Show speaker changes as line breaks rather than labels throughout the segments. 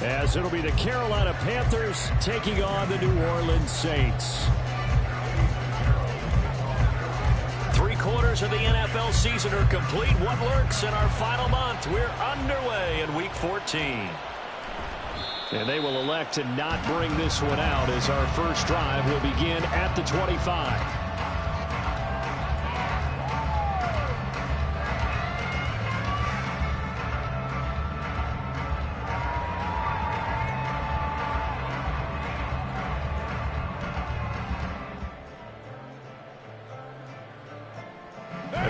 as it'll be the Carolina Panthers taking on the New Orleans Saints.
3/4 of the NFL season are complete. What lurks in our final month? We're underway in Week 14.
And they will elect to not bring this one out as our first drive will begin at the 25.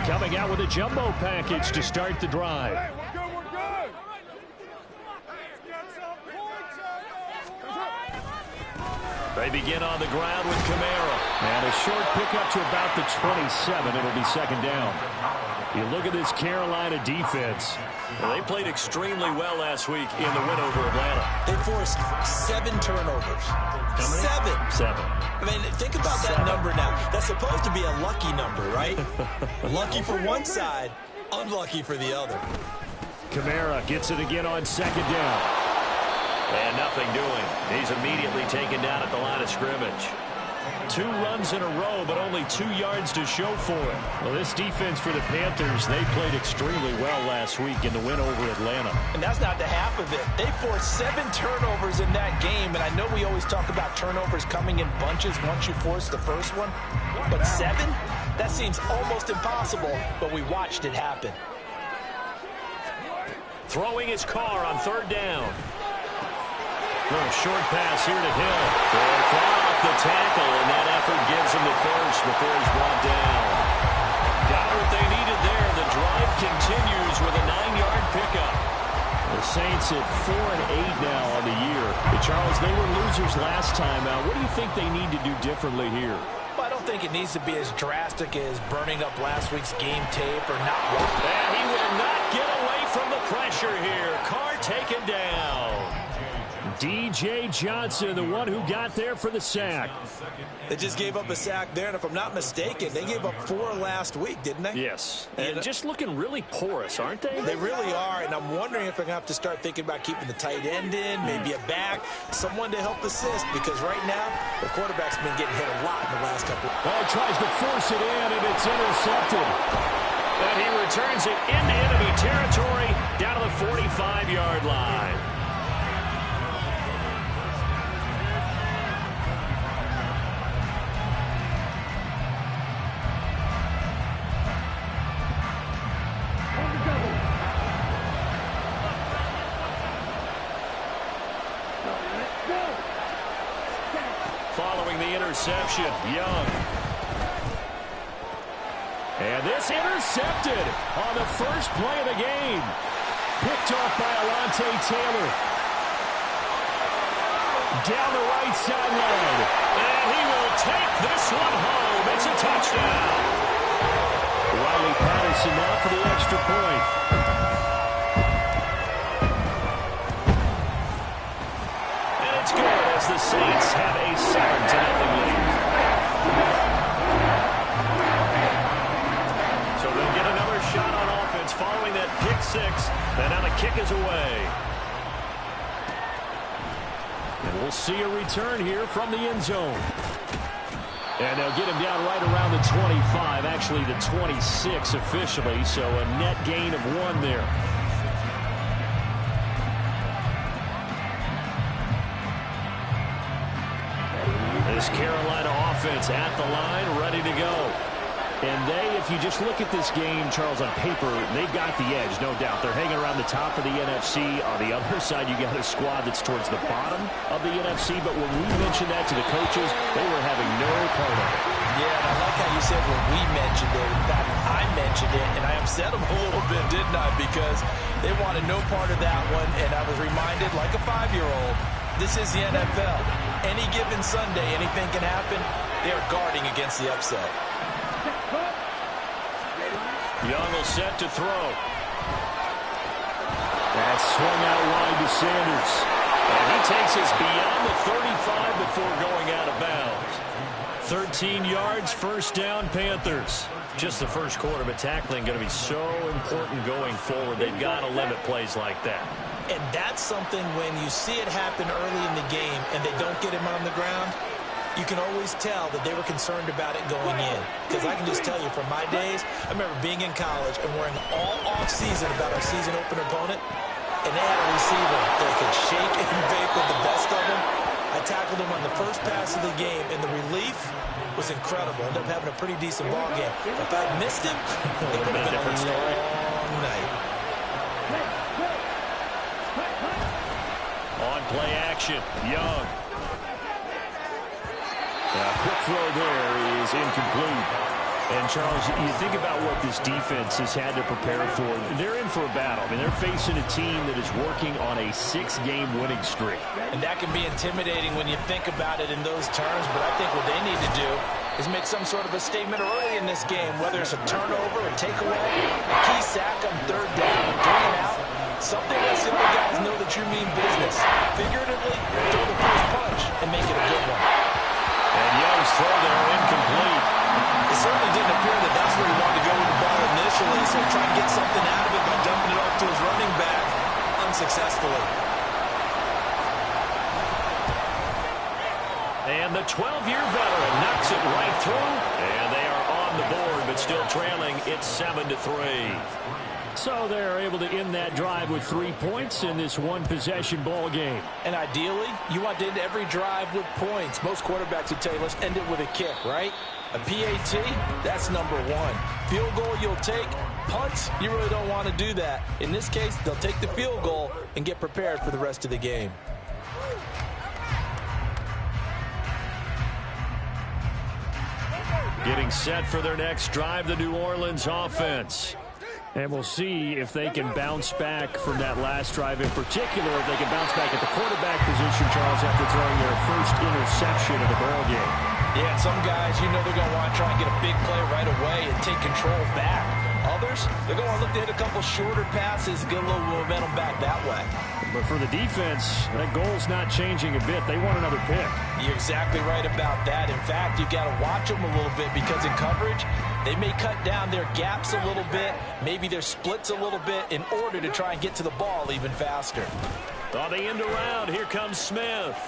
Coming out with a jumbo package to start the drive.
They begin on the ground with Kamara.
And a short pickup to about the 27. It'll be second down. You look at this Carolina defense.
Well, they played extremely well last week in the win over Atlanta.
They forced 7 turnovers. Seven. I mean, think about that number now. That's supposed to be a lucky number, right? Lucky for one side, unlucky for the other.
Kamara gets it again on second down.
And nothing doing. He's immediately taken down at the line of scrimmage.
2 runs in a row, but only 2 yards to show for it. Well, this defense for the Panthers, they played extremely well last week in the win over Atlanta.
And that's not the half of it. They forced 7 turnovers in that game, and I know we always talk about turnovers coming in bunches once you force the first one. But 7? That seems almost impossible, but we watched it happen.
Throwing his car on third down.
Little short pass here to Hill.
They fall off the tackle, and that effort gives him the first before he's brought down. Got what they needed there. The drive continues with a 9-yard pickup.
The Saints at 4-8 now on the year. But Charles, they were losers last time out. What do you think they need to do differently here?
Well, I don't think it needs to be as drastic as burning up last week's game tape or not watching.
And he will not get away from the pressure here. Carr taken down.
D.J. Johnson, the one who got there for the sack.
They just gave up a sack there, and if I'm not mistaken, they gave up 4 last week, didn't they?
Yes. And just looking really porous, aren't they?
They really are, and I'm wondering if they're going to have to start thinking about keeping the tight end in, maybe a back, someone to help assist, because right now, the quarterback's been getting hit a lot in the last couple.
Oh, tries to force it in, and it's intercepted.
And he returns it into enemy territory down to the 45-yard line. Following the interception, Young.
And this intercepted on the first play of the game. Picked off by Alontae Taylor. Down the right sideline.
And he will take this one home. It's a touchdown.
Riley Patterson now for the extra point.
And it's good as the Saints have a 7-0 lead. So they'll get another shot on offense following that pick 6. And now the kick is away.
And we'll see a return here from the end zone. And they'll get him down right around the 25, actually the 26 officially, so a net gain of 1 there. This Carolina offense at the line, ready to go. And they, if you just look at this game, Charles, on paper, they've got the edge, no doubt. They're hanging around the top of the NFC. On the other side, you got a squad that's towards the bottom of the NFC. But when we mentioned that to the coaches, they were having no part of it.
Yeah, and I like how you said when we mentioned it. In fact, I mentioned it, and I upset them a little bit, didn't I? Because they wanted no part of that one, and I was reminded, like a 5-year-old, this is the NFL. Any given Sunday, anything can happen. They are guarding against the upset.
Young will set to throw.
That's swung out wide to Sanders.
And he takes us beyond the 35 before going out of bounds.
13 yards, first down, Panthers.
Just the first quarter, but tackling going to be so important going forward. They've got to limit plays like that.
And that's something when you see it happen early in the game and they don't get him on the ground, you can always tell that they were concerned about it going in. Because I can just tell you from my days, I remember being in college and worrying all off-season about our season opener opponent, and they had a receiver that could shake and bake with the best of them. I tackled him on the first pass of the game, and the relief was incredible. Ended up having a pretty decent ball game. If I'd missed him, it would have been a long night.
On play action, Young. Quick throw there is incomplete. And, Charles, you think about what this defense has had to prepare for. They're in for a battle. I mean, they're facing a team that is working on a 6-game winning streak.
And that can be intimidating when you think about it in those terms, but I think what they need to do is make some sort of a statement early in this game, whether it's a turnover, a takeaway, a key sack on third down, a 3-and-out, something that simple guys know that you mean business. Figuratively, throw the first punch and make it a good one.
And Young's throw there incomplete.
It certainly didn't appear that that's where he wanted to go with the ball initially, so try and get something out of it by dumping it off to his running back unsuccessfully.
And the 12-year veteran knocks it right through, and they are on the board, but still trailing. It's 7-3. So they're able to end that drive with 3 points in this one-possession ball game.
And ideally, you want to end every drive with points. Most quarterbacks would tell you, let's end it with a kick, right? A PAT, that's number one. Field goal you'll take. Punts, you really don't want to do that. In this case, they'll take the field goal and get prepared for the rest of the game.
Getting set for their next drive, the New Orleans offense. And we'll see if they can bounce back from that last drive, in particular, if they can bounce back at the quarterback position, Charles, after throwing their first interception of the ball game.
Yeah, some guys, you know they're going to want to try and get a big play right away and take control back. Others, they're going to look to hit a couple shorter passes, get a little momentum back that way.
But for the defense, that goal's not changing a bit. They want another pick.
You're exactly right about that. In fact, you've got to watch them a little bit because in coverage, they may cut down their gaps a little bit, maybe their splits a little bit in order to try and get to the ball even faster.
On the end around, here comes Smith.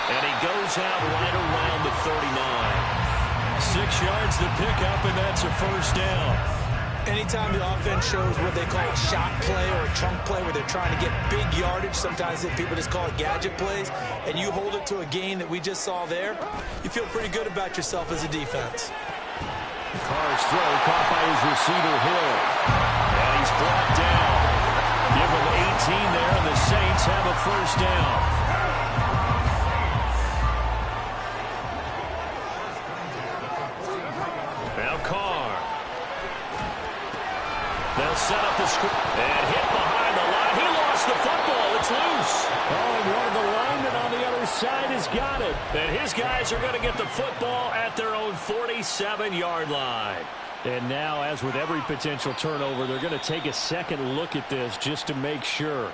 And he goes out right around the 39. 6 yards to pick up, and that's a first down.
Anytime the offense shows what they call a shot play or a chunk play where they're trying to get big yardage, sometimes people just call it gadget plays, and you hold it to a gain that we just saw there, you feel pretty good about yourself as a defense.
Carr's throw caught by his receiver, Hill. And he's brought down. Give him 18 there, and the Saints have a first down. They'll set up the screen and hit behind the line. He lost the football. It's loose. Oh, and one of the linemen on the other side has got it. And his guys are going to get the football at their own 47-yard line. And now, as with every potential turnover, they're going to take a second look at this just to make sure.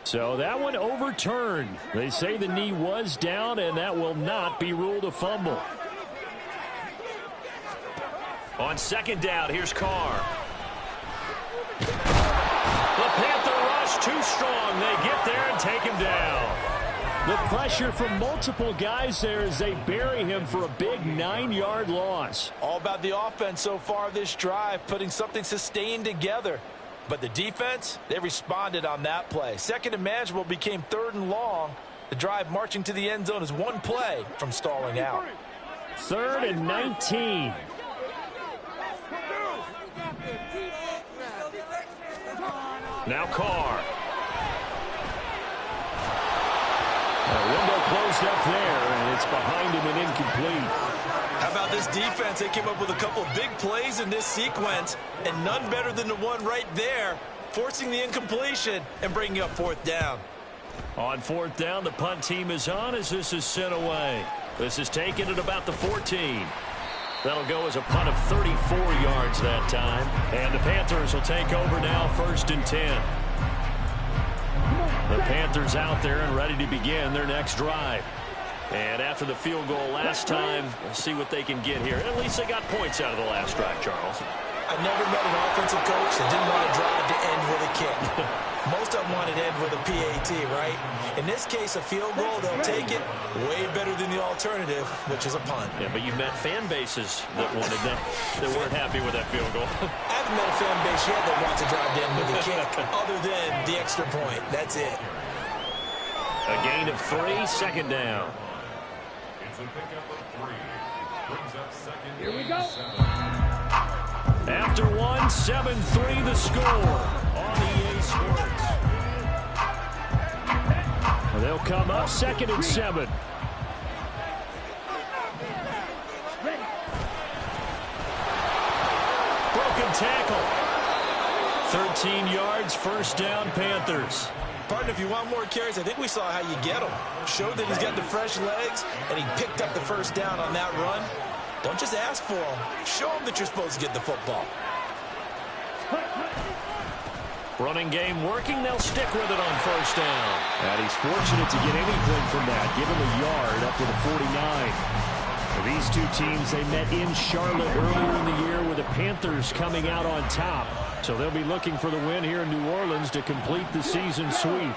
So that one overturned. They say the knee was down, and that will not be ruled a fumble. On second down, here's Carr. The Panther rush too strong. They get there and take him down. The pressure from multiple guys there as they bury him for a big 9-yard loss.
All about the offense so far this drive, putting something sustained together. But the defense, they responded on that play. Second and manageable became 3rd and long. The drive marching to the end zone is one play from stalling out.
3rd and 19. Now Carr. The window closed up there, and it's behind him and incomplete.
How about this defense? They came up with a couple of big plays in this sequence, and none better than the one right there, forcing the incompletion and bringing up 4th down.
On 4th down, the punt team is on as this is sent away. This is taken at about the 14. That'll go as a punt of 34 yards that time. And the Panthers will take over now, 1st and 10. The Panthers out there and ready to begin their next drive.
And after the field goal last time, we'll see what they can get here. At least they got points out of the last drive, Charles.
I never met an offensive coach that didn't want to drive to end with a kick. Most of them want to end with a PAT, right? In this case, a field goal, they'll take it way better than the alternative, which is a punt.
Yeah, but you've met fan bases that wanted that weren't happy with that field goal.
I haven't met a fan base yet that wants to drive to end with a kick, other than the extra point. That's it.
A gain of 3, second down.
It's a pickup of 3. Brings up second.
Here we go.
After 1, 7-3 the score on EA Sports. They'll come up 2nd and 7. Broken tackle. 13 yards, first down, Panthers.
Partner, if you want more carries, I think we saw how you get them. Showed that he's got the fresh legs, and he picked up the first down on that run. Don't just ask for them. Show them that you're supposed to get the football.
Running game working. They'll stick with it on first down. And he's fortunate to get anything from that. Give him a yard up to the 49. These two teams, they met in Charlotte earlier in the year with the Panthers coming out on top. So they'll be looking for the win here in New Orleans to complete the season sweep.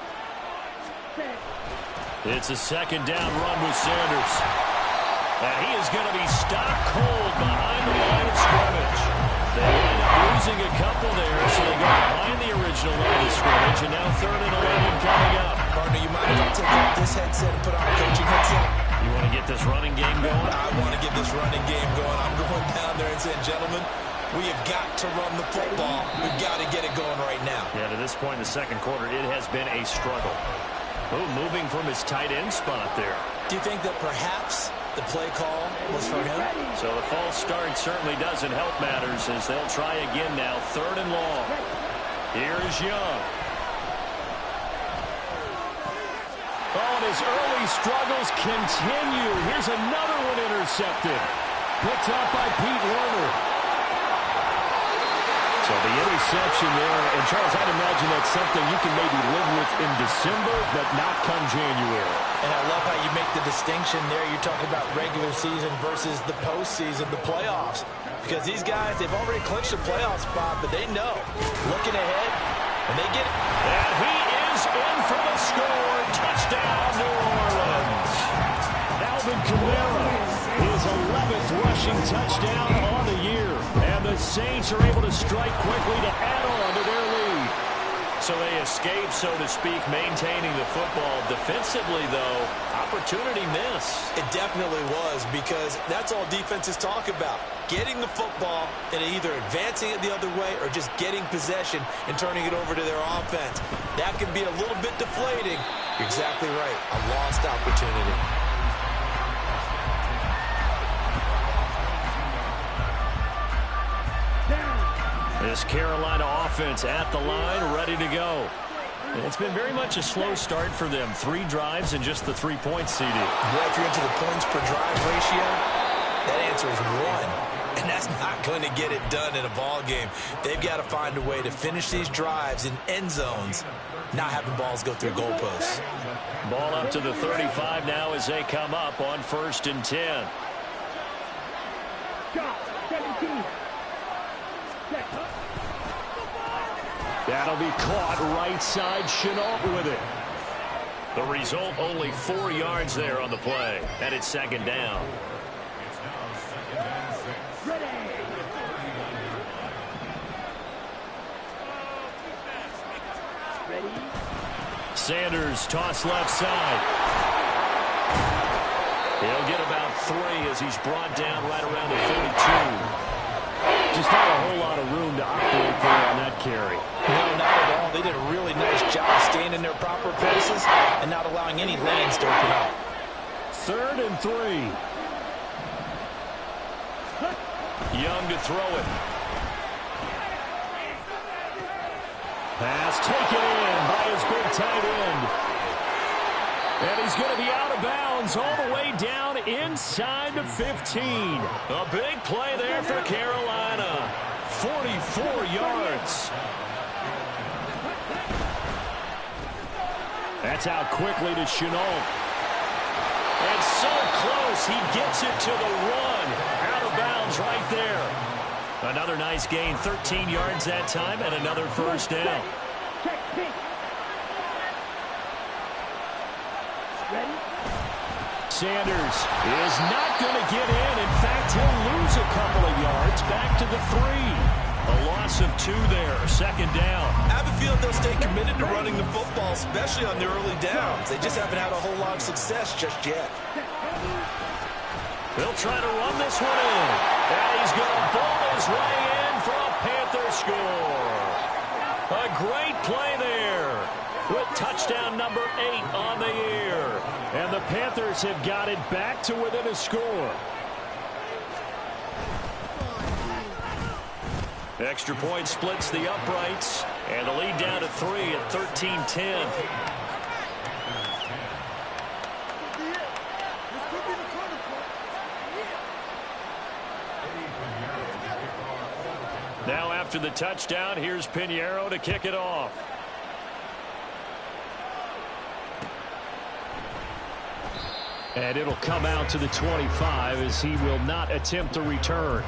It's a second down run with Sanders. And he is going to be stopped cold behind the line of scrimmage. They end up losing a couple there, so they go behind the original line of scrimmage, and now 3rd and 11 coming up.
Partner, you mind if I take off this headset and put on a coaching headset?
You want to get this running game going?
I want to get this running game going. I'm going down there and saying, gentlemen, we have got to run the football. We've got to get it going right now.
Yeah, to this point in the second quarter, it has been a struggle. Oh, moving from his tight end spot there.
Do you think that perhaps the play call was for him?
So the false start certainly doesn't help matters as they'll try again now. 3rd and long. Here is Young. Oh, and his early struggles continue. Here's another one intercepted. Picked up by Pete Werner. So the interception there, and Charles, I'd imagine that's something you can maybe live with in December, but not come January.
And I love how you make the distinction there. You're talking about regular season versus the postseason, the playoffs. Because these guys, they've already clinched a playoff spot, but they know. Looking ahead, when they get it.
And he is in for the score. Touchdown, New Orleans. Alvin Kamara, his 11th rushing touchdown on the year. And the Saints are able to strike quickly to add on to their lead. So they escape, so to speak, maintaining the football. Defensively, though, opportunity miss.
It definitely was, because that's all defenses talk about. Getting the football and either advancing it the other way or just getting possession and turning it over to their offense. That can be a little bit deflating. You're exactly right. A lost opportunity.
This Carolina offense at the line, ready to go. And it's been very much a slow start for them. 3 drives and just the 3 points, CD.
Yeah, if you're into the points per drive ratio, that answer is 1. And that's not going to get it done in a ball game. They've got to find a way to finish these drives in end zones, not having balls go through goalposts.
Ball up to the 35 now as they come up on 1st and 10. That'll be caught right side. Shenault with it. The result, only 4 yards there on the play. And it's 2nd down.
It's now 2nd and 6.
Sanders toss left side. He'll get about 3 as he's brought down right around the 42. Just not a whole lot of room to operate there on that carry.
No, not at all. They did a really nice job staying in their proper places and not allowing any lanes to open up.
3rd and 3. Young to throw it. Pass taken in by his big tight end. And he's going to be out of bounds all the way down inside the 15. A big play there for Carolina. 44 yards. That's out quickly to Shenault. And so close, he gets it to the one. Out of bounds right there. Another nice gain, 13 yards that time, and another first down. Sanders is not going to get in. In fact, he'll lose a couple of yards back to the 3. A loss of 2 there, second down.
I have a feeling they'll stay committed to running the football, especially on the early downs. They just haven't had a whole lot of success just yet.
They'll try to run this one in. And he's going to ball his way in for a Panther score. A great play there with touchdown number 8 on the year. And the Panthers have got it back to within a score. Extra point splits the uprights, and the lead down to 3 at 13-10. Now after the touchdown, here's Pinheiro to kick it off. And it'll come out to the 25 as he will not attempt to return.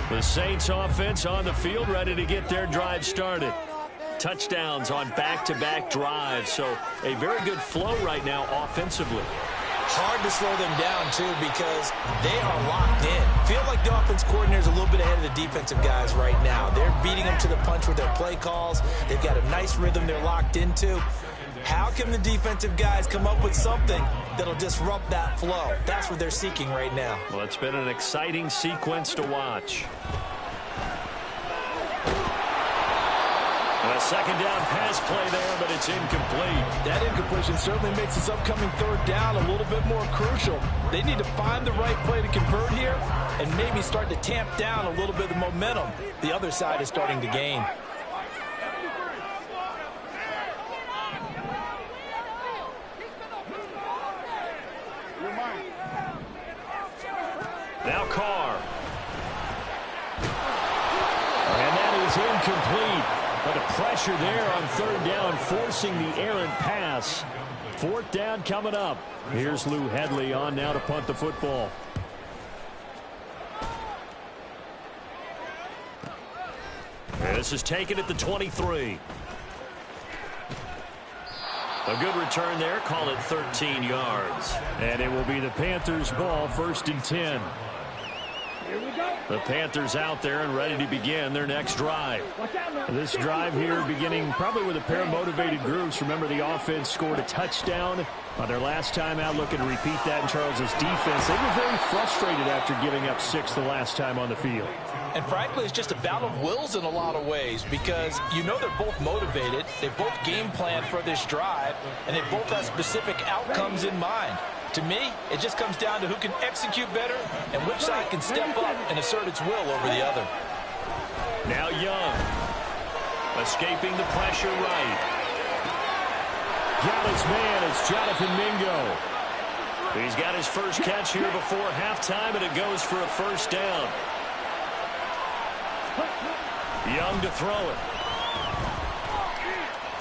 The Saints offense on the field, ready to get their drive started. Touchdowns on back-to-back drives, so a very good flow right now offensively.
Hard to slow them down, too, because they are locked in. Feel like the offense coordinator is a little bit ahead of the defensive guys right now. They're beating them to the punch with their play calls. They've got a nice rhythm they're locked into. How can the defensive guys come up with something that'll disrupt that flow? That's what they're seeking right now.
Well, it's been an exciting sequence to watch. A second down pass play there, but it's incomplete.
That incompletion certainly makes this upcoming third down a little bit more crucial. They need to find the right play to convert here and maybe start to tamp down a little bit of the momentum the other side is starting to gain.
Now Carr. And that is incomplete. But the pressure there on third down, forcing the errant pass. Fourth down coming up. Here's Lou Hedley on now to punt the football. And this is taken at the 23. A good return there. Call it 13 yards. And it will be the Panthers' ball, 1st and 10. The Panthers out there and ready to begin their next drive. This drive here beginning probably with a pair of motivated groups. Remember, the offense scored a touchdown on their last time out. Looking to repeat that in Charles's defense. They were very frustrated after giving up 6 the last time on the field.
And frankly, it's just a battle of wills in a lot of ways because you know they're both motivated. They both game plan for this drive, and they both have specific outcomes in mind. To me, it just comes down to who can execute better and which side can step up and assert its will over the other.
Now Young, escaping the pressure right. Got his man, it's Jonathan Mingo. He's got his first catch here before halftime, and it goes for a first down. Young to throw it.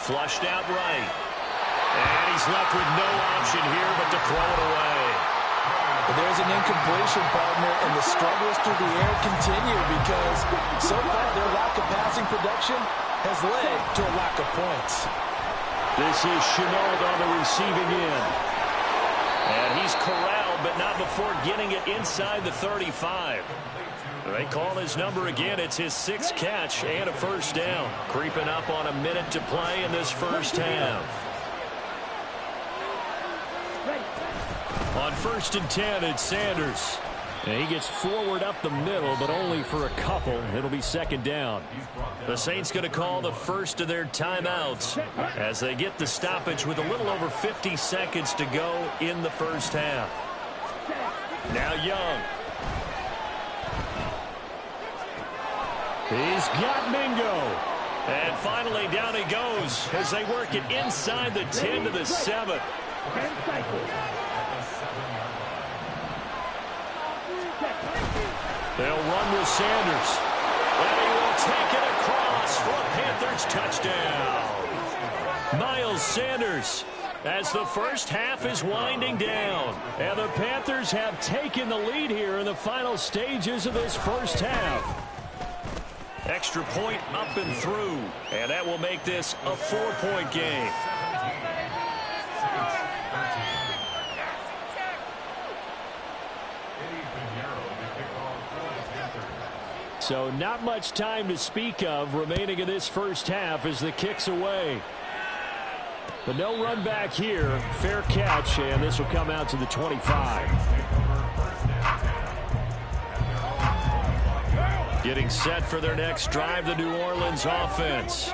Flushed out right. And he's left with no option here but to throw it away.
But there's an incompletion, partner, and the struggles through the air continue because so far their lack of passing production has led to a lack of points.
This is Shenault on the receiving end. And he's corralled, but not before getting it inside the 35. They call his number again. It's his 6th catch and a first down. Creeping up on a minute to play in this first half. On 1st and 10, it's Sanders. And he gets forward up the middle, but only for a couple. It'll be second down. The Saints going to call the first of their timeouts as they get the stoppage with a little over 50 seconds to go in the first half. Now Young. He's got Mingo. And finally down he goes as they work it inside the 10 to the 7. They'll run with Sanders. And he will take it across for a Panthers touchdown. Miles Sanders, as the first half is winding down. And the Panthers have taken the lead here in the final stages of this first half. Extra point up and through. And that will make this a 4-point game. So not much time to speak of remaining in this first half as the kick's away. But no run back here. Fair catch, and this will come out to the 25. Getting set for their next drive, the New Orleans offense.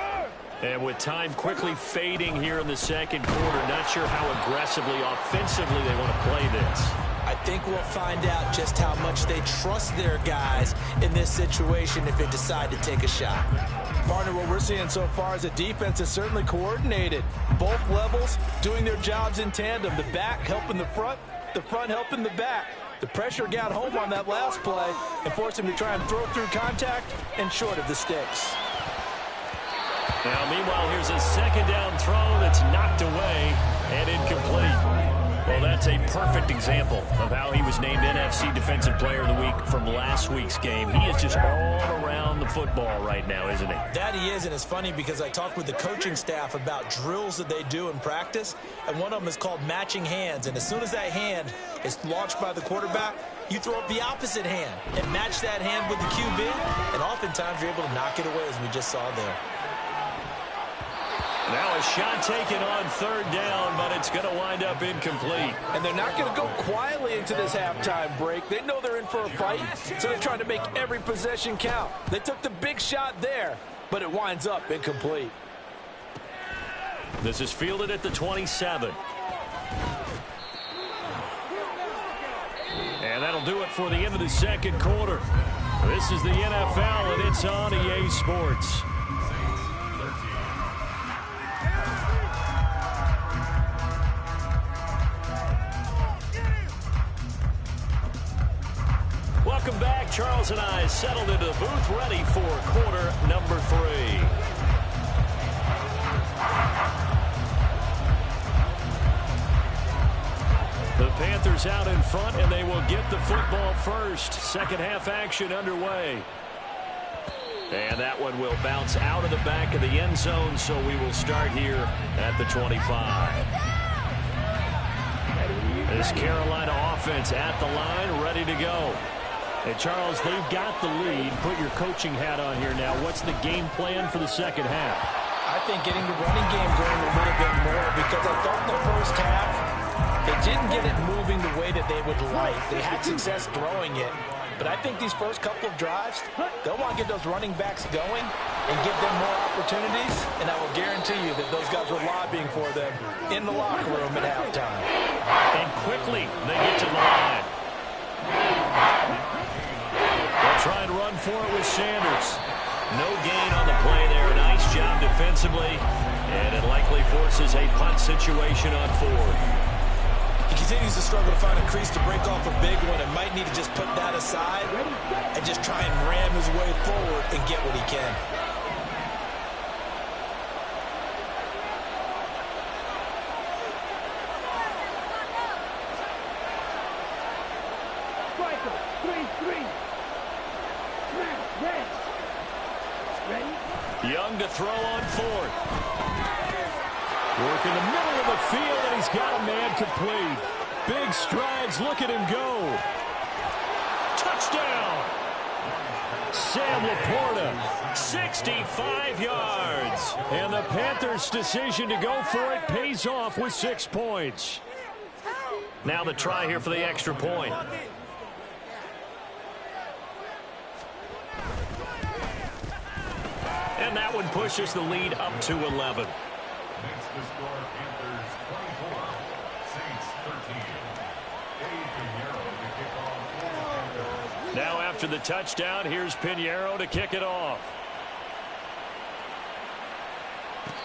And with time quickly fading here in the second quarter, not sure how aggressively, offensively they want to play this.
I think we'll find out just how much they trust their guys in this situation if they decide to take a shot.
Partner, what we're seeing so far is the defense is certainly coordinated. Both levels doing their jobs in tandem. The back helping the front helping the back. The pressure got home on that last play and forced him to try and throw through contact and short of the sticks.
Now, meanwhile, here's a second down throw that's knocked away and incomplete. Well, that's a perfect example of how he was named NFC Defensive Player of the Week from last week's game. He is just all around the football right now, isn't he?
That he is, and it's funny because I talked with the coaching staff about drills that they do in practice, and one of them is called matching hands. And as soon as that hand is launched by the quarterback, you throw up the opposite hand and match that hand with the QB, and oftentimes you're able to knock it away, as we just saw there.
Now a shot taken on third down, but it's going to wind up incomplete.
And they're not going to go quietly into this halftime break. They know they're in for a fight, so they're trying to make every possession count. They took the big shot there, but it winds up incomplete.
This is fielded at the 27. And that'll do it for the end of the second quarter. This is the NFL, and it's on EA Sports. Welcome back. Charles and I settled into the booth, ready for quarter number 3. The Panthers out in front, and they will get the football first. Second half action underway. And that one will bounce out of the back of the end zone, so we will start here at the 25. This Carolina offense at the line, ready to go. Hey, Charles, they've got the lead. Put your coaching hat on here now. What's the game plan for the second half?
I think getting the running game going a little bit more, because I thought in the first half they didn't get it moving the way that they would like. They had success throwing it. But I think these first couple of drives, they'll want to get those running backs going and give them more opportunities. And I will guarantee you that those guys were lobbying for them in the locker room at halftime.
And quickly they get to the line. They'll try and run for it with Sanders. No gain on the play there. Nice job defensively. And it likely forces a punt situation on fourth.
He continues to struggle to find a crease to break off a big one, and might need to just put that aside and just try and ram his way forward and get what he can.
Young to throw on fourth. Work in the middle of the field, and he's got a man complete. Big strides. Look at him go. Touchdown. Sam Laporta, 65 yards. And the Panthers' decision to go for it pays off with 6 points. Now the try here for the extra point. And that one pushes the lead up to 11.
Makes the score Panthers 24, Saints 13. Dave Pinheiro to kick off for the Panthers.
Now after the touchdown, here's Pinheiro to kick it off.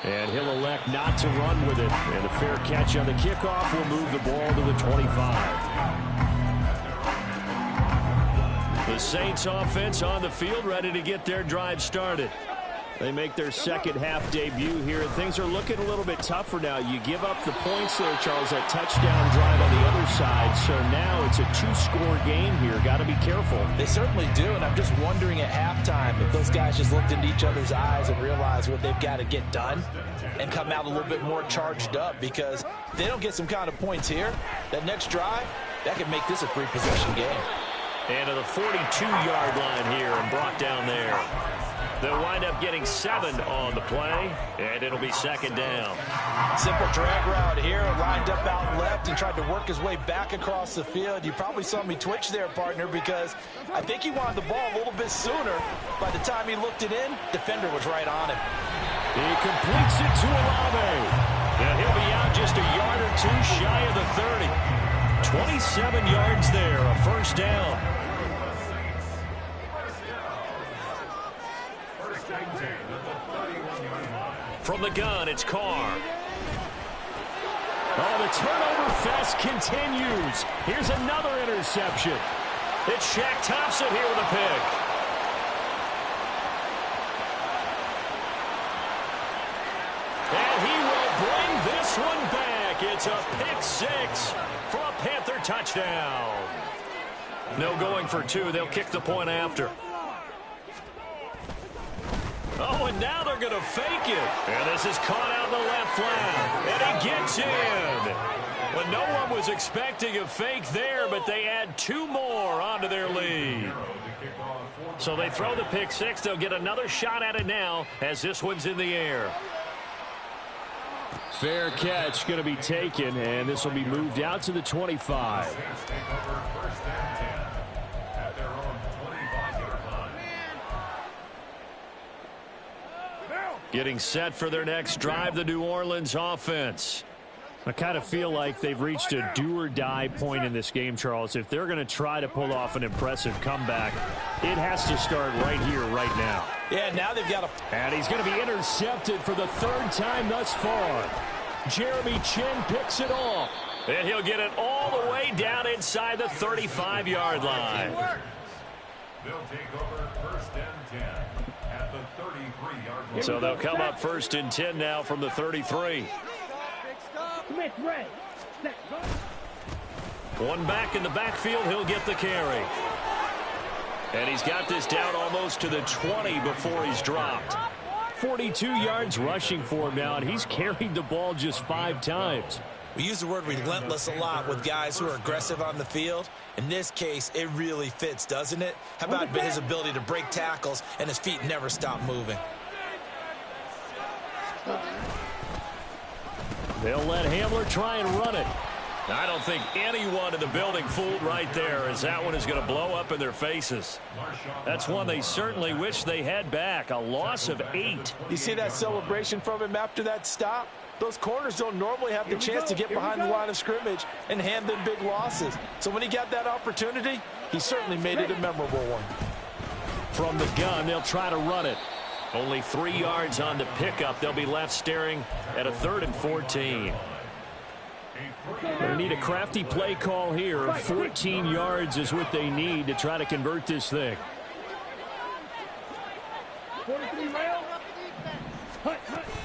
And he'll elect not to run with it. And a fair catch on the kickoff will move the ball to the 25. The Saints offense on the field, ready to get their drive started. They make their second half debut here, and things are looking a little bit tougher now. You give up the points there, Charles, that touchdown drive on the other side. So now it's a two-score game here. Got to be careful.
They certainly do, and I'm just wondering at halftime if those guys just looked into each other's eyes and realized what they've got to get done and come out a little bit more charged up, because if they don't get some kind of points here, that next drive, that could make this a three-possession game.
And to the 42-yard line here and brought down there. They'll wind up getting 7 on the play, and it'll be second down.
Simple drag route here, lined up out left and tried to work his way back across the field. You probably saw me twitch there, partner, because I think he wanted the ball a little bit sooner. By the time he looked it in, defender was right on him.
He completes it to Olave.
And he'll be out just a yard or two shy of the 30. 27 yards there, a first down. From the gun, it's Carr.
Oh, the turnover fest continues. Here's another interception.
It's Shaq Thompson here with a pick. And he will bring this one back. It's a pick 6 for a Panther touchdown. No going for 2. They'll kick the point after. Oh, and now they're going to fake it. And this is caught out in the left flat. And he gets in. Well, no one was expecting a fake there, but they add 2 more onto their lead. So they throw the pick 6. They'll get another shot at it now as this one's in the air.
Fair catch going to be taken, and this will be moved out to the 25.
Getting set for their next drive, the New Orleans offense.
I kind of feel like they've reached a do-or-die point in this game, Charles. If they're going to try to pull off an impressive comeback, it has to start right here, right now.
Yeah, now they've got to...
And he's going to be intercepted for the 3rd time thus far. Jeremy Chinn picks it off.
And he'll get it all the way down inside the 35-yard line.
They'll take over 1st and 10 at the 33-yard line.
So they'll come up 1st and 10 now from the 33. One back in the backfield, he'll get the carry. And he's got this down almost to the 20 before he's dropped.
42 yards rushing for him now, and he's carried the ball just 5 times.
We use the word relentless a lot with guys who are aggressive on the field. In this case, it really fits, doesn't it? How about his ability to break tackles and his feet never stop moving?
They'll let Hamler try and run it.
I don't think anyone in the building fooled right there, as that one is going to blow up in their faces. That's one they certainly wish they had back. A loss of 8.
You see that celebration from him after that stop? Those corners don't normally have the chance to get behind the line of scrimmage and hand them big losses. So when he got that opportunity, he certainly made it a memorable one.
From the gun, they'll try to run it.
Only 3 yards on the pickup. They'll be left staring at a 3rd and 14.
They need a crafty play call here. 14 yards is what they need to try to convert this thing.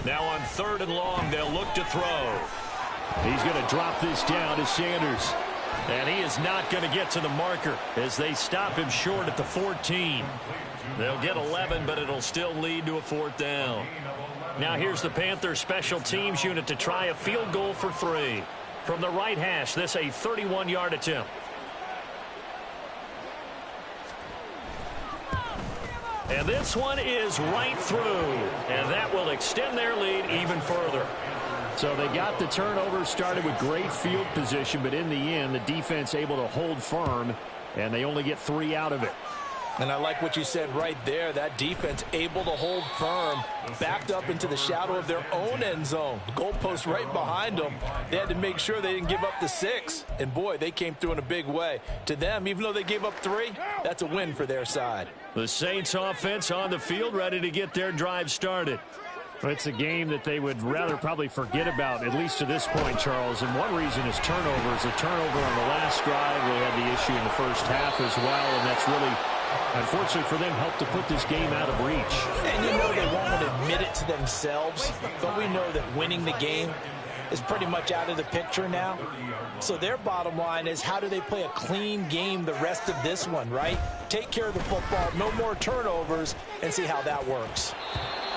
Now on 3rd and long, they'll look to throw.
He's going to drop this down to Sanders.
And he is not going to get to the marker as they stop him short at the 14. They'll get 11, but it'll still lead to a 4th down. Now here's the Panthers special teams unit to try a field goal for 3. From the right hash, this a 31-yard attempt. And this one is right through. And that will extend their lead even further.
So they got the turnover, started with great field position, but in the end, the defense able to hold firm, and they only get 3 out of it.
And I like what you said right there. That defense able to hold firm, backed up into the shadow of their own end zone. The goalpost right behind them. They had to make sure they didn't give up the 6. And, boy, they came through in a big way. To them, even though they gave up 3, that's a win for their side.
The Saints offense on the field, ready to get their drive started.
It's a game that they would rather probably forget about, at least to this point, Charles. And one reason is turnovers. A turnover on the last drive. They had the issue in the first half as well, and that's really Unfortunately for them, helped to put this game out of reach.
And you know they won't admit it to themselves, but we know that winning the game is pretty much out of the picture now. So their bottom line is, how do they play a clean game the rest of this one, right? Take care of the football, no more turnovers, and see how that works.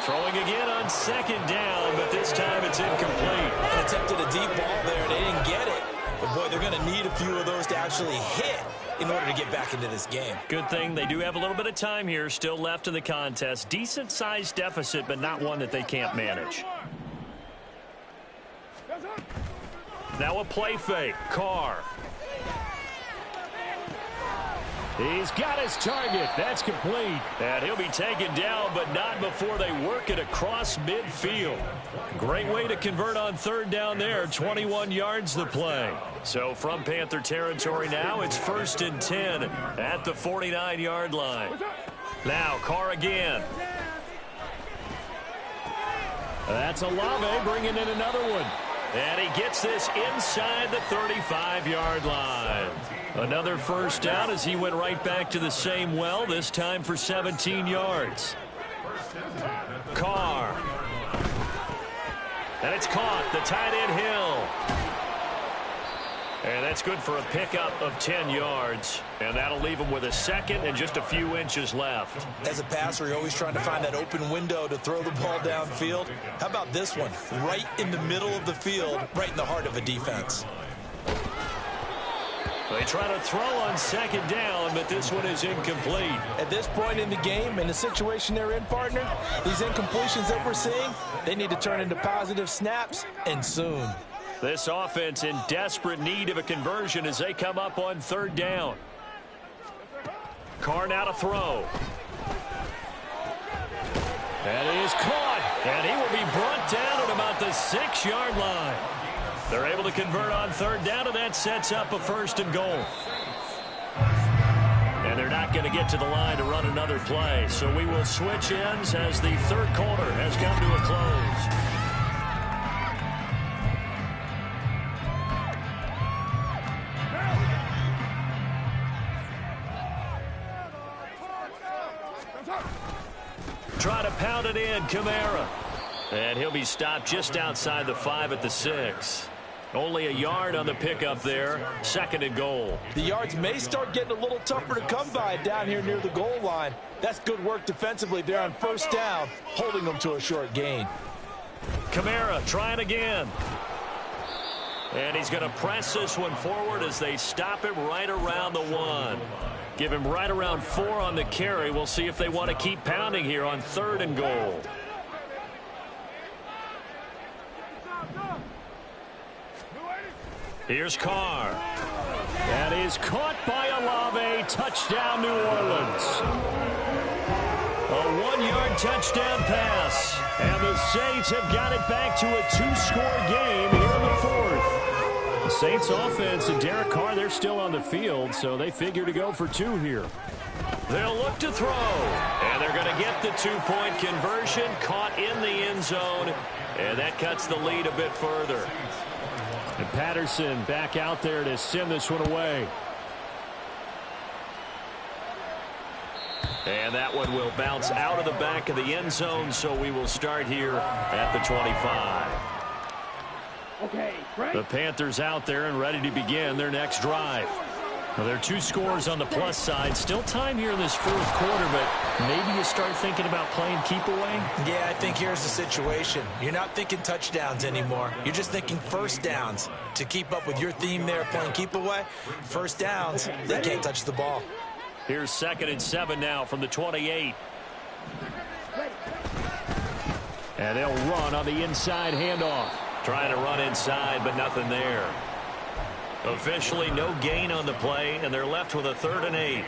Throwing again on second down, but this time it's incomplete.
And attempted a deep ball there, and they didn't get it. But, boy, they're going to need a few of those to actually hit in order to get back into this game.
Good thing they do have a little bit of time here still left in the contest. Decent-sized deficit, but not one that they can't manage. Now a play fake. Carr.
He's got his target. That's complete.
And he'll be taken down, but not before they work it across midfield. Great way to convert on third down there. 21 yards the play. So from Panther territory now, it's 1st and 10 at the 49-yard line. Now Carr again.
That's Olave bringing in another one.
And he gets this inside the 35-yard line. Another first down as he went right back to the same well, this time for 17 yards. Carr. And it's caught. The tight end Hill. And that's good for a pickup of 10 yards. And that'll leave him with a second and just a few inches left.
As a passer, you're always trying to find that open window to throw the ball downfield. How about this one? Right in the middle of the field, right in the heart of a defense.
They try to throw on second down, but this one is incomplete.
At this point in the game, in the situation they're in, partner, these incompletions that we're seeing, they need to turn into positive snaps, and soon.
This offense in desperate need of a conversion as they come up on third down. Carr now to throw.
That is caught.
And he will be brought down at about the 6-yard line. They're able to convert on third down, and that sets up a 1st and goal. And they're not going to get to the line to run another play. So we will switch ends as the third quarter has come to a close. Try to pound it in, Kamara. And he'll be stopped just outside the 5 at the 6. Only a yard on the pickup there. 2nd and goal.
The yards may start getting a little tougher to come by down here near the goal line. That's good work defensively there on first down, holding them to a short gain.
Kamara trying again. And he's going to press this one forward as they stop him right around the 1. Give him right around 4 on the carry. We'll see if they want to keep pounding here on 3rd and goal. Here's Carr.
That is caught by Olave. Touchdown, New Orleans.
A 1-yard touchdown pass.
And the Saints have got it back to a 2-score game here in the 4th. The Saints offense and Derek Carr, they're still on the field, so they figure to go for 2 here.
They'll look to throw. And they're going to get the 2-point conversion. Caught in the end zone. And that cuts the lead a bit further.
And Patterson back out there to send this one away.
And that one will bounce out of the back of the end zone, so we will start here at the 25.
Okay, right.
The Panthers out there and ready to begin their next drive.
Well, there are 2 scores on the plus side. Still time here in this 4th quarter, but maybe you start thinking about playing keep away?
Yeah, I think here's the situation. You're not thinking touchdowns anymore. You're just thinking first downs. To keep up with your theme there, playing keep away, first downs, they can't touch the ball.
Here's 2nd and 7 now from the 28.
And they'll run on the inside handoff.
Trying to run inside, but nothing there. Officially no gain on the play, and they're left with a 3rd and 8.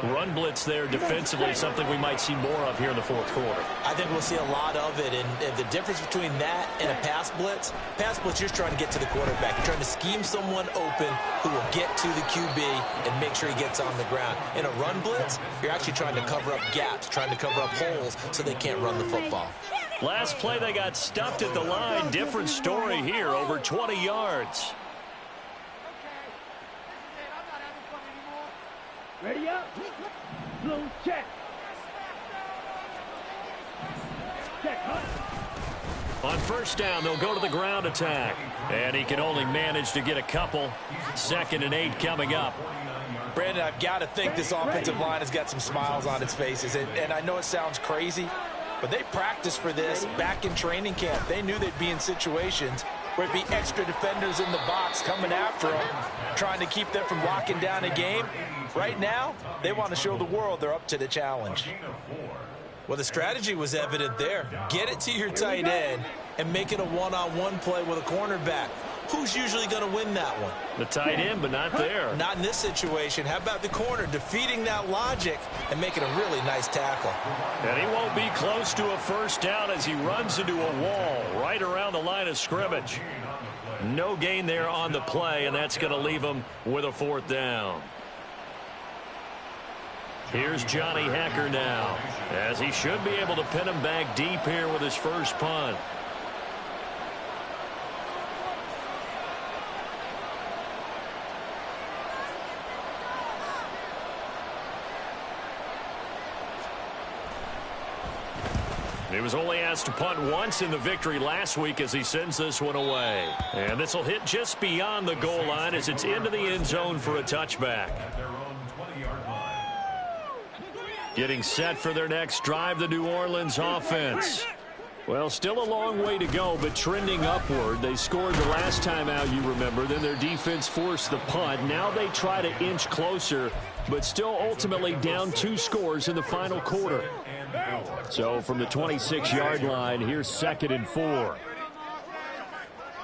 Run blitz there defensively, something we might see more of here in the 4th quarter.
I think we'll see a lot of it, and the difference between that and a pass blitz, you're just trying to get to the quarterback. You're trying to scheme someone open who will get to the QB and make sure he gets on the ground. In a run blitz, you're actually trying to cover up gaps, trying to cover up holes so they can't run the football.
Last play, they got stuffed at the line. Different story here, over 20 yards.
Ready up. Blue check. Check, huh?
On first down, they'll go to the ground attack. And he can only manage to get a couple. 2nd and 8 coming up.
Brandon, I've got to think this offensive line has got some smiles on its faces. And I know it sounds crazy, but they practiced for this back in training camp. They knew they'd be in situations where it'd be extra defenders in the box coming after them, trying to keep them from locking down a game. Right now, they want to show the world they're up to the challenge. Well, the strategy was evident there. Get it to your tight end and make it a one-on-one play with a cornerback. Who's usually going to win that one?
The tight end, but not there.
Not in this situation. How about the corner defeating that logic and making a really nice tackle?
And he won't be close to a first down as he runs into a wall right around the line of scrimmage. No gain there on the play, and that's going to leave him with a 4th down. Here's Johnny Hekker now, as he should be able to pin him back deep here with his first punt. He was only asked to punt once in the victory last week as he sends this one away. And this will hit just beyond the goal line as it's into the end zone for a touchback. Getting set for their next drive, the New Orleans offense. Well, still a long way to go, but trending upward. They scored the last time out, you remember. Then their defense forced the punt. Now they try to inch closer, but still ultimately down 2 scores in the final quarter. So from the 26-yard line, here's 2nd and 4.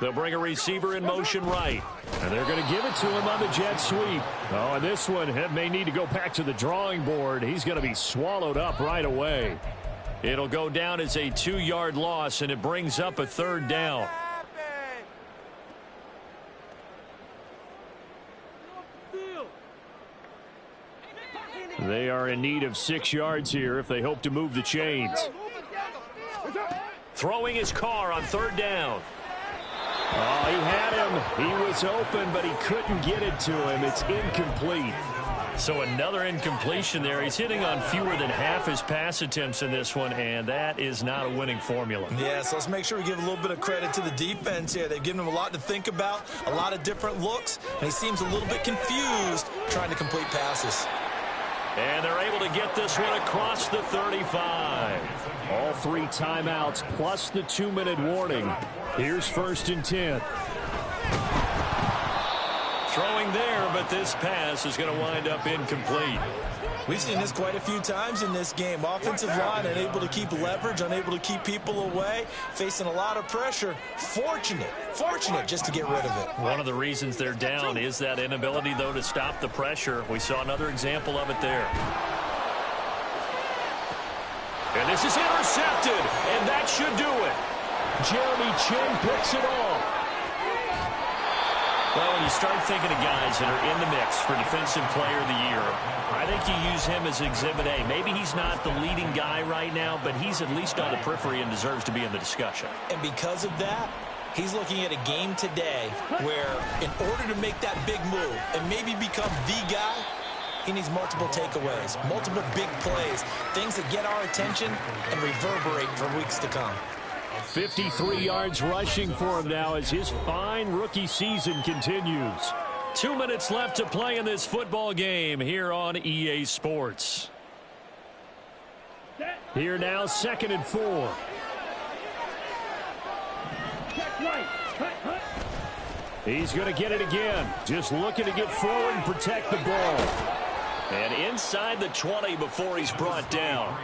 They'll bring a receiver in motion right. And they're going to give it to him on the jet sweep. Oh, and this one may need to go back to the drawing board. He's going to be swallowed up right away. It'll go down as a 2-yard loss, and it brings up a 3rd down. They are in need of 6 yards here if they hope to move the chains. Throwing his car on 3rd down. Oh, he had him. He was open, but he couldn't get it to him. It's incomplete. So another incompletion there. He's hitting on fewer than half his pass attempts in this one, and that is not a winning formula.
Yeah, so let's make sure we give a little bit of credit to the defense here. They've given him a lot to think about, a lot of different looks, and he seems a little bit confused trying to complete passes.
And they're able to get this one across the 35.
All 3 timeouts plus the 2-minute warning. Here's 1st and 10.
Throwing there, but this pass is going to wind up incomplete.
We've seen this quite a few times in this game. Offensive line unable to keep leverage, unable to keep people away, facing a lot of pressure. Fortunate just to get rid of it.
One of the reasons they're down is that inability, though, to stop the pressure. We saw another example of it there. And this is intercepted, and that should do it.
Jeremy Chinn picks it off.
Well, when you start thinking of guys that are in the mix for Defensive Player of the Year, I think you use him as Exhibit A. Maybe he's not the leading guy right now, but he's at least on the periphery and deserves to be in the discussion.
And because of that, he's looking at a game today where in order to make that big move and maybe become the guy, he needs multiple takeaways, multiple big plays, things that get our attention and reverberate for weeks to come.
53 yards rushing for him now as his fine rookie season continues.
2 minutes left to play in this football game here on EA Sports.
Here now, 2nd and 4. He's going to get it again. Just looking to get forward and protect the ball.
And inside the 20 before he's brought down.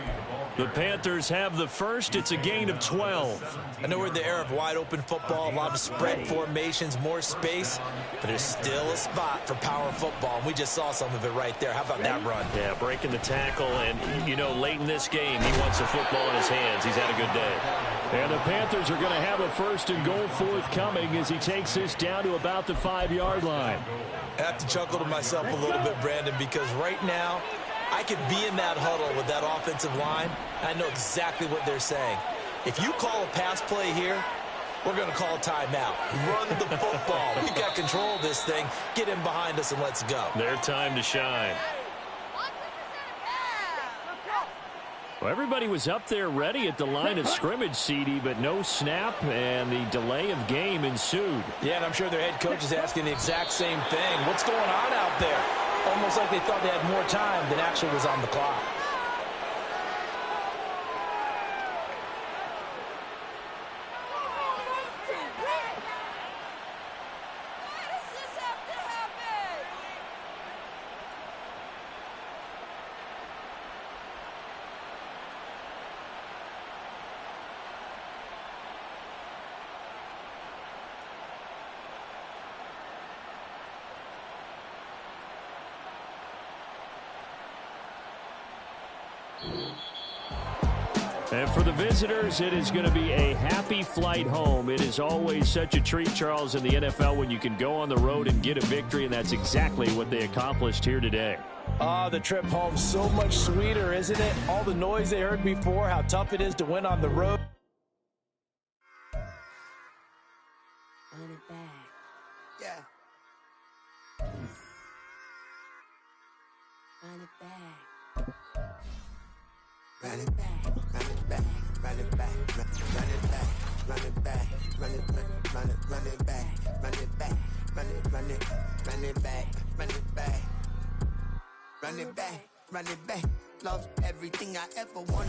The Panthers have the first. It's a gain of 12.
I know we're in the era of wide-open football, a lot of spread formations, more space, but there's still a spot for power football, and we just saw some of it right there. How about that run?
Yeah, breaking the tackle, and, you know, late in this game, he wants the football in his hands. He's had a good day.
And the Panthers are going to have a 1st and goal forthcoming as he takes this down to about the 5-yard line.
I have to chuckle to myself a little bit, Brandon, because right now, I could be in that huddle with that offensive line. I know exactly what they're saying. If you call a pass play here, we're going to call a timeout. Run the football. We've got control of this thing. Get in behind us and let's go.
Their time to shine.
Well, everybody was up there ready at the line of scrimmage, CD, but no snap, and the delay of game ensued.
Yeah, and I'm sure their head coach is asking the exact same thing. What's going on out there? Almost like they thought they had more time than actually was on the clock.
And for the visitors, it is going to be a happy flight home. It is always such a treat, Charles, in the NFL when you can go on the road and get a victory, and that's exactly what they accomplished here today.
The trip home, so much sweeter, isn't it? All the noise they heard before, how tough it is to win on the road.
Run it back.
Yeah.
Run it back.
Run it back, run it back, run it back, run it back, run it back, run it back, run it back, run it back, run it back, run it back, run it back, run it back. Love everything I ever want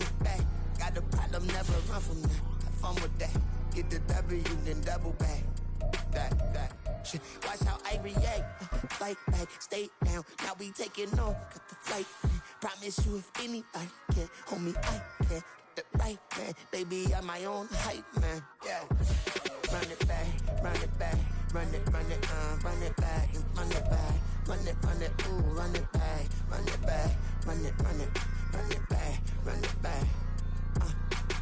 it back. Got a problem, never run from that. Have fun with that. Get the W, then double back. That shit. Watch how I react. Fight back, stay down. Now we taking on. Got the flight. Promise you if anybody can hold me, I can. Get the right man. Baby, I'm my own hype man. Yeah. Run it back, run it back. Run it back, and run it back. Run it, ooh, run it back. Run it back, run it back, run it back.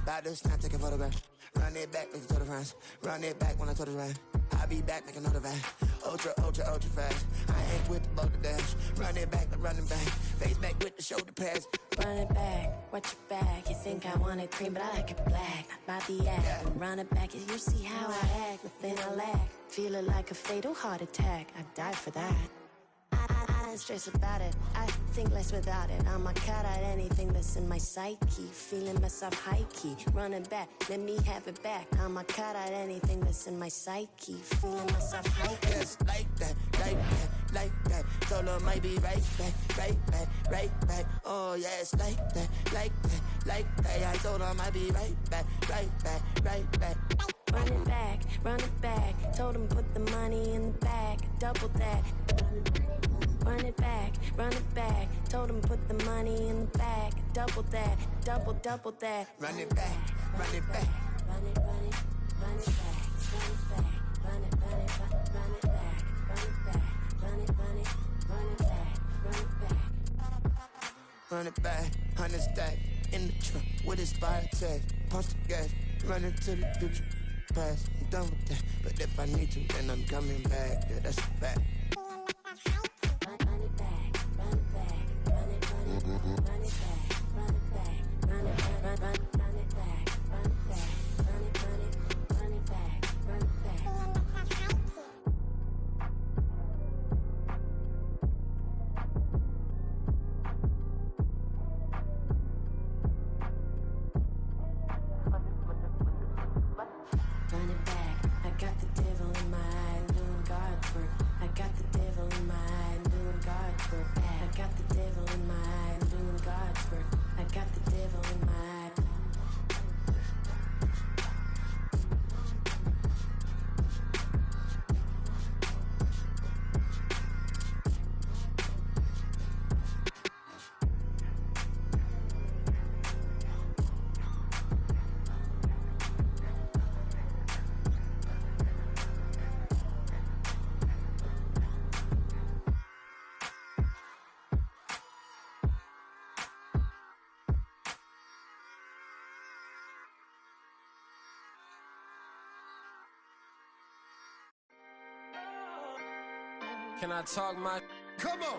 About to snap, take a photograph. Run it back, make it to the friends. Run it back when I told it right. I'll be back, make another van. Ultra fast. I ain't with the boulder dash. Run it back, face back with the shoulder pads.
Run it back, watch your back. You think I want it cream, but I like it black. Not by the act. Yeah. Run it back, you see how I act. Nothing I lack. Feel it like a fatal heart attack. I'd die for that. I don't stress about it. I think less without it. I'ma cut out anything that's in my psyche. Feeling myself high-key. Running back, let me have it back. I'ma cut out anything that's in my psyche. Feeling myself high-key.
Yes, like that, like that, like that. Solo might be right back, right back, right back. Oh, yes, like that, like that, like that. I told him I'd be right back, right back, right back.
Run it back, run it back. Told him put the money in the bag. Double that. Run it back, run it back. Told him put the money in the bag. Double that, double that.
Run it back, run it back.
Run it, run it, run it back, run it back, run it, run it, run it back, run it back, run it, run it, run it back, run it back.
Run it back, 100 stack in the truck with his fire tag. Punch the gas, running to the future. Past, I'm done with that. But if I need to, then I'm coming back. Yeah, that's a fact.
Run it back, run it back, run it, run it, run it back, run it back, run it, run it back, run it back, run it, run it, run it back, run it back. Run it back, I got the devil in my eye, doing God's work. I got the devil in my eye, doing God's work. I got the devil in my eye, doing God's work. I got the devil in my eye.
Can I talk my...
Come on.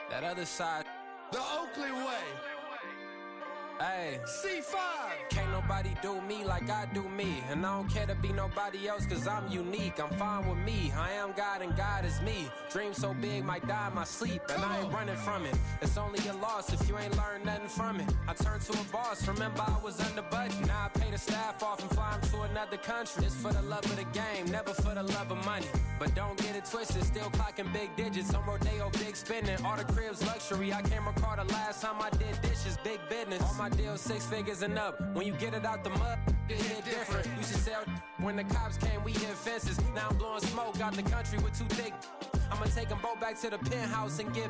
That other side.
The Oakley way.
Hey.
C5.
Can't nobody nobody do me like I do me. And I don't care to be nobody else, cause I'm unique. I'm fine with me. I am God and God is me. Dream so big, might die in my sleep. And I ain't running from it. It's only a loss if you ain't learned nothing from it. I turned to a boss, remember I was under budget. Now I pay the staff off and fly them to another country. It's for the love of the game, never for the love of money. But don't get it twisted, still clocking big digits. On Rodeo, big spending, all the cribs luxury. I can't recall the last time I did dishes, big business. All my deals 6 figures and up. When you get it out the mud, it hit different. Used to sell when the cops came, we hit fences. Now I'm blowing smoke out the country with 2 thick. I'ma take them both back to the penthouse and get.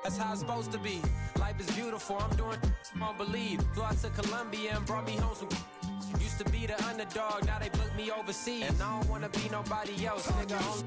That's how it's supposed to be. Life is beautiful, I'm doing won't believe. Flew out to Colombia and brought me home some. Used to be the underdog, now they book me overseas. And I don't wanna be nobody else, nigga.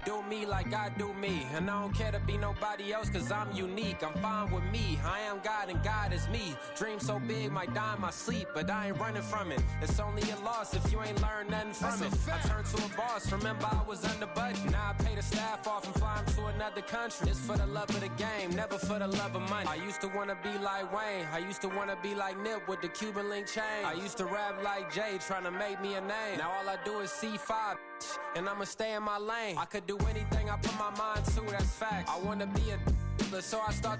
Do me like I do me. And I don't care to be nobody else, cause I'm unique. I'm fine with me. I am God and God is me. Dream so big, might die in my sleep, but I ain't running from it. It's only a loss if you ain't learned nothing from it. I turned to a boss, remember I was under budget. Now I pay the staff off and fly them to another country. It's for the love of the game, never for the love of money. I used to wanna be like Wayne. I used to wanna be like Nip with the Cuban link chain. I used to rap like Jay, trying to make me a name. Now all I do is C5, and I'ma stay in my lane. I could do anything I put my mind to, that's facts. I wanna be a so I start.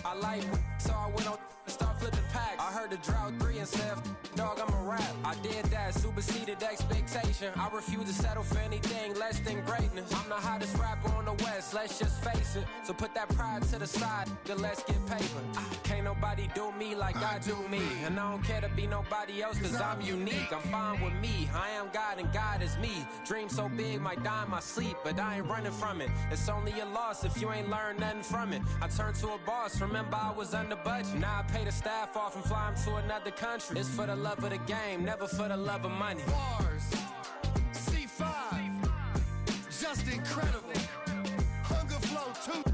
I like, so I went on and start flipping packs. I heard the drought 3 and said, dog, I'm a rap. I did that, superseded expectation. I refuse to settle for anything less than greatness. I'm the hottest rapper on the West, let's just face it. So put that pride to the side, then let's get paper. Can't nobody do me like I do me. And I don't care to be nobody else, cause I'm unique. I'm fine with me. I am God and God is me. Dream so big, might die in my sleep, but I ain't running from it. It's only a loss if you ain't learned nothing from it. I turned to a boss, remember I was under budget. Now I pay the staff off and fly them to another country. It's for the love of the game, never for the love of money.
Bars, C5, just incredible. Hunger Flow 2,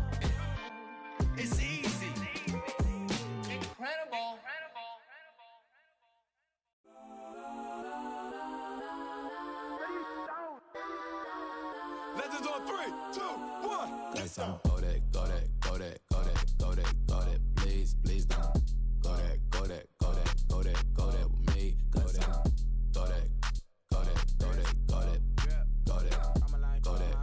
it's easy. Incredible. Legends on 3, 2, 1.
Let's go. Go that, go that, go that, go that, go that, go that. Please, please don't. Go that, go that, go that, go that, go that with me. Go that, go that, go that, go that, go that, go that, go that.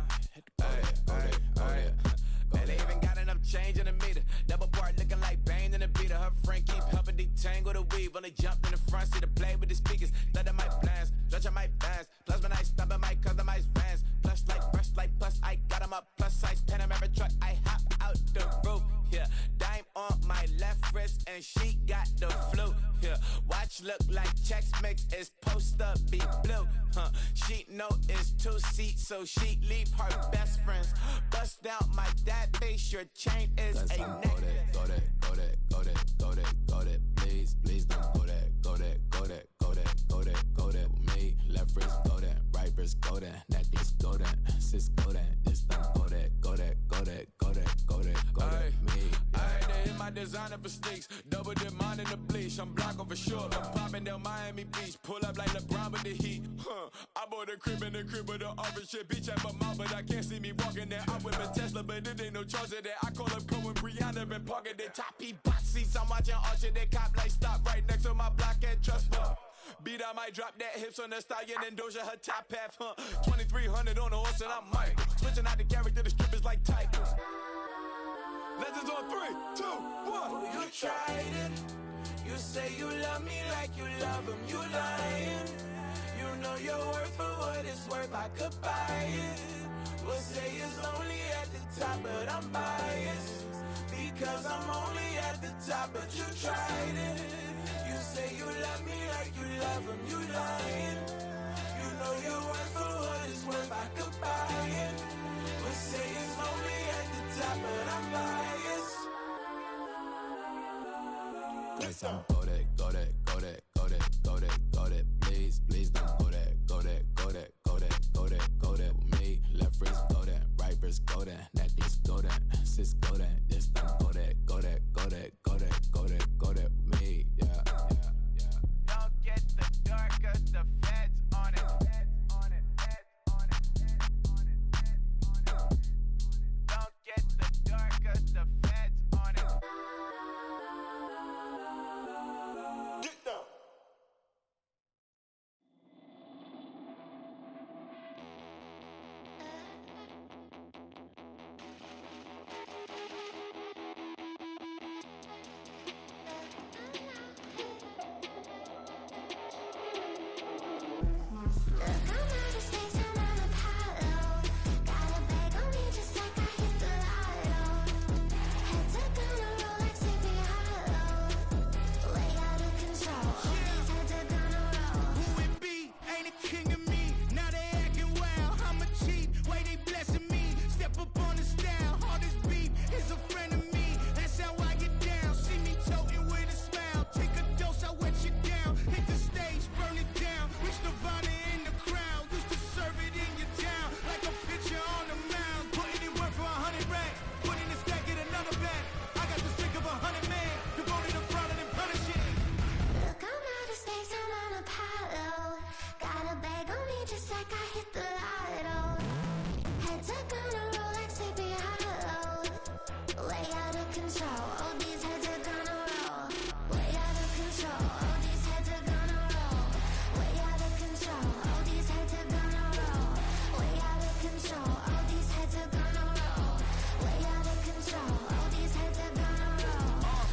Man, they even got enough change in the meter. Double part looking like Bane in the beater. Her friend keep helping detangle the weave. When they jumped in the front seat to play with the speakers. Thunder might blast, stretch I might dance. Plasma night, stubborn might customize vans. Plush like brush like plus, I got him up plus size Panamera truck. I hop out the roof, yeah. Dime on my left wrist and she got the flu, yeah. Watch look like Chex Mix, is post up be blue, huh. She know it's 2 seats, so she leave her best friends. Bust out my dad face, your chain is
let's
a
neck.
neck.
Go that, go that, go that, go that, go that. Please, please don't. Go that, go that, go that, go that, go that, go that with me. Left wrist go that, right wrist go that, necklace go that, sis go that, it's done. Go that, go that, go that, go that, go that, go that with me.
Alright, they hit my designer for sticks. Double dip mine in the bleach. I'm blocking for sure. I'm popping down Miami Beach. Pull up like LeBron with the heat. I bought a crib in the crib with the office shit. Bitch at my mouth, but I can't see me walking there. I'm with a Tesla, but it ain't no charge of that. I call up Cohen, Brianna, been parking the top box seats. I'm watching Archer, they cop like stop right next to my block and trust me. Beat, I might drop that hips on the stallion and Doja her top half, 2300 on the horse and I'm Michael. Switching out the character, the strippers like Tigers. Legends on 3, 2, 1.
Oh, you tried it. You say you love me like you love him. You lying. You know your worth for what it's worth. I could buy it. We'll say it's only at the top, but I'm biased. Because I'm only at the top, but you tried it. You say you love me like you love him. You lying. You know your worth for what it's worth. I could buy it. We'll say it's only at the top, but I'm biased.
Let's go that, go that, go that, go that, go that, go that. Please, please don't. Go that, go that, go that, go that, go that, go that with me. Left wrist go that, right wrist go that, necklace go that, sis go that, it's done. Go that, go that, go that, go that, go that, go that with me. Yeah, yeah, yeah.
Don't get the dark, cause the feds on it. Don't get the dark, cause the feds on it. Get down.
control. All these heads are gonna roll. Way out of control. All these heads are gonna roll. Way out of control. All these heads are gonna roll. Way out of control. All these heads are gonna roll. Way out of control. All these heads are gonna roll.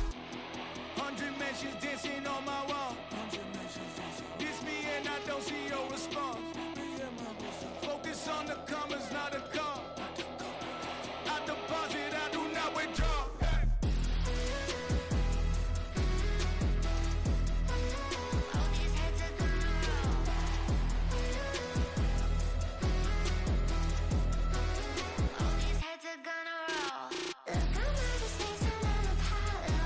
100 mentions dancing on my wall. Diss me and I don't see your response. Focus on the commas, not the call. I deposit, I do not withdraw.
All these heads are gonna roll. All these heads are gonna roll. Look, I'm out of space, I'm on Apollo.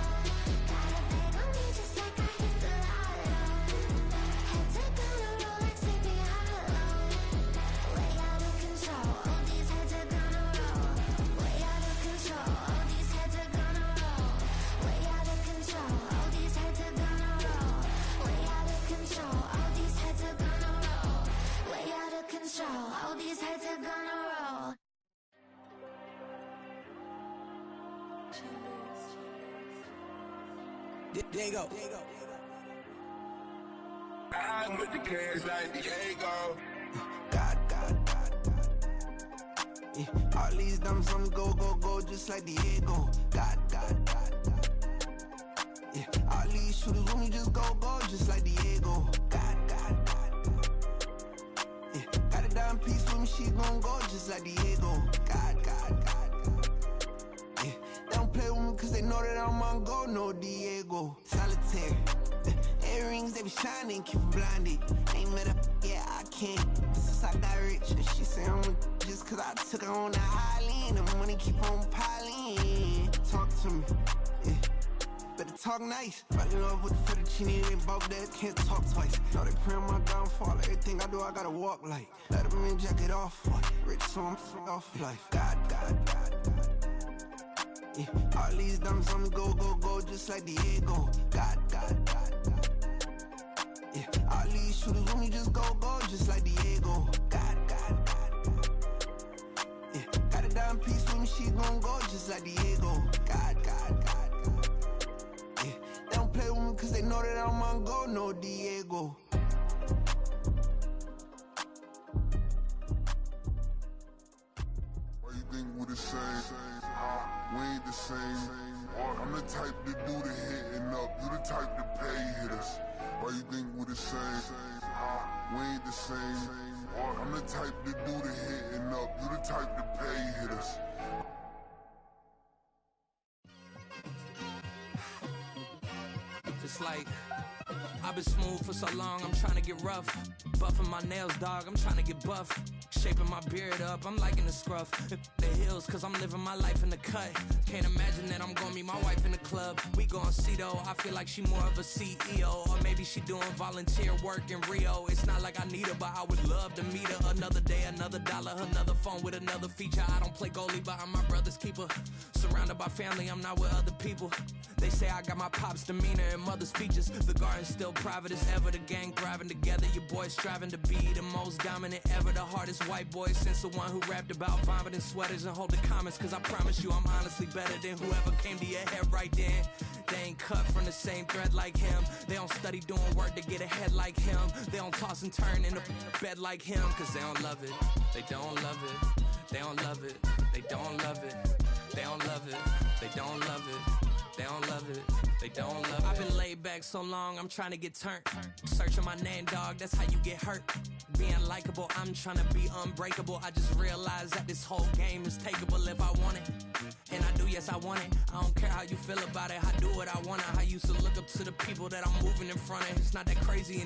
Got a bag on me just like I hit the lotto. Heads are gonna roll like Sleepy Hollow. Way out of control. All these heads are gonna roll. Way out of control. All these heads are gonna roll. Way out of control. All these heads are gonna roll. Way out of control. All these heads are gonna roll. Way out of control. All these heads are gonna roll.
Diego. I'm with the cash like Diego. God. Yeah, all these dumps on me go, just like Diego. God. Yeah, all these shooters on me just go, just like Diego. God. Yeah, got a dime piece with me, she gon' go just like Diego. God. Yeah, they don't play with me cause they know that I'm on go, no Diego. Solitaire. Earrings, they be shining, keep them blinded. Ain't met up, yeah, I can't. Since I got rich, and she say I'm just cause I took her on the island. The money keep on piling. Talk to me, yeah. Better talk nice. Running off with the fettuccine, they both dead, can't talk twice. Know they praying my downfall, everything I do, I gotta walk like. Let them in, jacket off, rich, so I'm off life. God. Yeah, all these dumps on me go, just like Diego. God. Yeah, all these shooters on me just go, just like Diego. God. Yeah, got a dime piece with me, she gon' go just like Diego. God. Yeah, they don't play with me cause they know that I'm on go, no Diego.
Why you think we the same? We ain't the same. I'm the type to do the hitting up, you the type to pay hitters. Why you think we the same? We ain't the same. I'm the type to do the hitting up, you the type to pay hitters.
It's like I've been smooth for so long, I'm trying to get rough. Buffing my nails, dog, I'm trying to get buff. Shaping my beard up, I'm liking the scruff. The hills, cause I'm living my life in the cut. Can't imagine that I'm gonna meet my wife in the club. We gon' see though, I feel like she more of a CEO. Or maybe she doing volunteer work in Rio. It's not like I need her, but I would love to meet her. Another day, another dollar, another phone with another feature. I don't play goalie, but I'm my brother's keeper. Surrounded by family, I'm not with other people. They say I got my pop's demeanor and mother's features. The garden's still private as ever, the gang thriving together. Your boys striving to be the most dominant ever. The hardest white boy since the one who rapped about vomiting sweaters and hold the comments. Cause I promise you I'm honestly better than whoever came to your head right then. They ain't cut from the same thread like him. They don't study doing work to get ahead like him. They don't toss and turn in the bed like him. Cause they don't love it, they don't love it. They don't love it, they don't love it. They don't love it, they don't love it. They don't love it, they don't love it. I've been laid back so long, I'm trying to get turned. Searching my name, dog, that's how you get hurt. Being likable, I'm trying to be unbreakable. I just realized that this whole game is takeable if I want it. And I do, yes, I want it. I don't care how you feel about it, I do what I want. I used to look up to the people that I'm moving in front of. It's not that crazy anymore.